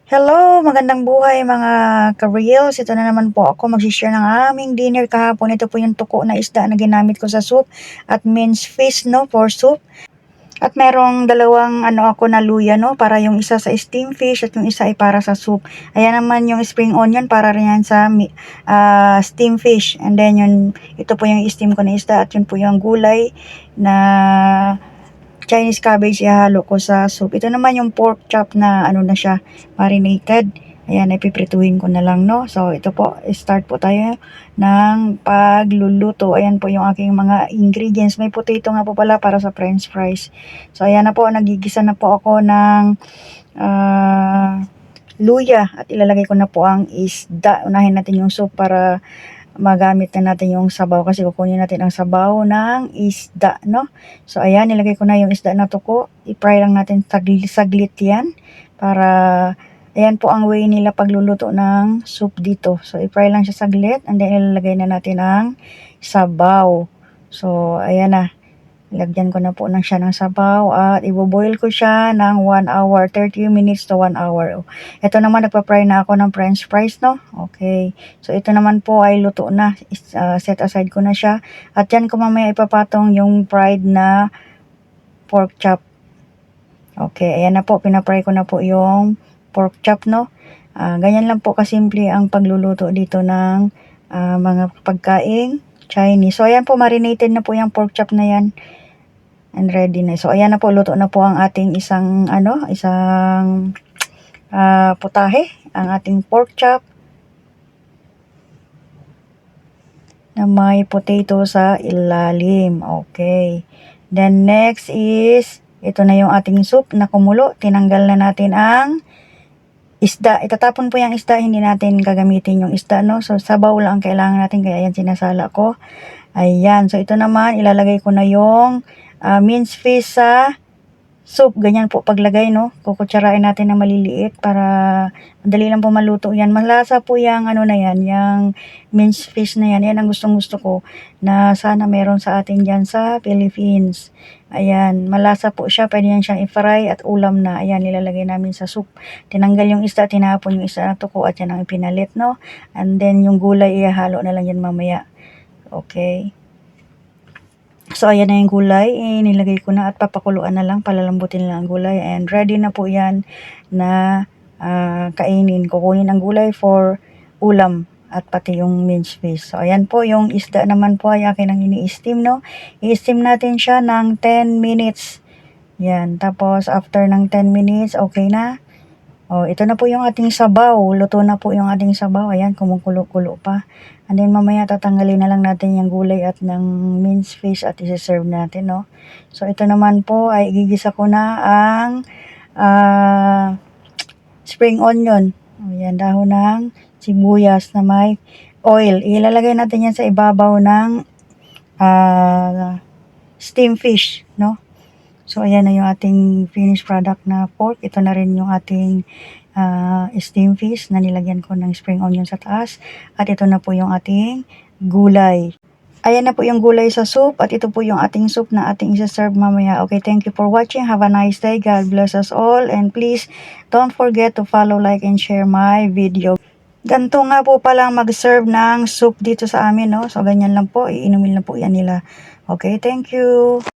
Hello, magandang buhay mga ka-reels. Ito na naman po ako mag-share ng aming dinner kahapon. Ito po yung tuko na isda na ginamit ko sa soup at minced fish no for soup. At merong dalawang ako na luya no para yung isa sa steam fish at yung isa ay para sa soup. Ayan naman yung spring onion para rin yan sa steam fish. And then ito po yung steam ko na isda at yun po yung gulay na Chinese cabbage ihalo ko sa soup. Ito naman yung pork chop na na siya, marinated. Ayan, ipiprituhin ko na lang, no? So, ito po, start po tayo ng pagluluto. Ayan po yung aking mga ingredients. May potato nga po pala para sa french fries. So, ayan na po, nagigisa na po ako ng luya at ilalagay ko na po ang isda. Unahin natin yung soup para magamit na natin yung sabaw kasi kukunin natin ang sabaw ng isda, no? So, ayan, nilagay ko na yung isda na tuko. I-fry lang natin saglit yan para, ayan po ang way nila pagluluto ng soup dito. So, i-fry lang siya saglit and then ilalagay na natin ang sabaw. So, ayan na. Lagyan ko na po siya ng sabaw at i-boil ko siya ng 1 hour, 30 minutes to 1 hour. Ito naman, nagpa-fry na ako ng french fries, no? Okay. So, ito naman po ay luto na. Set aside ko na siya. At yan ko mamaya ipapatong yung fried na pork chop. Okay, ayan na po. Pinapry ko na po yung pork chop, no? Ganyan lang po kasimple ang pagluluto dito ng mga pagkaing Chinese. So, ayan po, marinated na po yung pork chop na yan. And ready na. So, ayan na po, luto na po ang ating isang putahe, ang ating pork chop na may potato sa ilalim. Okay. Then, next is, ito na yung ating soup na kumulo. Tinanggal na natin ang isda. Itatapon po yung isda, hindi natin gagamitin yung isda, no? So, sabaw lang ang kailangan natin, kaya yan sinasala ko. Ayan. So, ito naman, ilalagay ko na yung minced fish sa soup. Ganyan po paglagay, no? Kukutsarain natin na maliliit para madali lang po maluto yan. Malasa po yung na yan, yung minced fish na yan. Yan ang gustong-gusto ko na sana meron sa atin dyan sa Philippines. Ayan, malasa po siya. Pwede yan siyang i-fry at ulam na. Ayan, nilalagay namin sa soup. Tinanggal yung isda, tinapon yung isda na tuko at yan ang ipinalit, no? And then yung gulay, ihalo na lang yan mamaya. Okay. So, ayan na yung gulay. Nilagay ko na at papakuluan na lang. Palalambutin lang ang gulay. And ready na po yan na kainin. Kukunin ang gulay for ulam at pati yung minced fish. So, ayan po. Yung isda naman po ay akin ang ini-steam, no? I-steam natin siya ng 10 minutes. Yan. Tapos, after ng 10 minutes, okay na. Oh, ito na po yung ating sabaw. Luto na po yung ating sabaw. Ayan, kumukulo-kulo pa. And then mamaya tatanggalin na lang natin yung gulay at ng minced fish at i-serve natin, no? So, ito naman po ay igigisa ko na ang spring onion. Ayan, dahon ng sibuyas na may oil. Ilalagay natin yan sa ibabaw ng steam fish, no? So, ayan na yung ating finished product na pork. Ito na rin yung ating steam fish na nilagyan ko ng spring onion sa taas. At ito na po yung ating gulay. Ayan na po yung gulay sa soup. At ito po yung ating soup na ating isa-serve mamaya. Okay, thank you for watching. Have a nice day. God bless us all. And please, don't forget to follow, like, and share my video. Ganito nga po palang mag-serve ng soup dito sa amin, no? So, ganyan lang po. Iinumin lang po yan nila. Okay, thank you.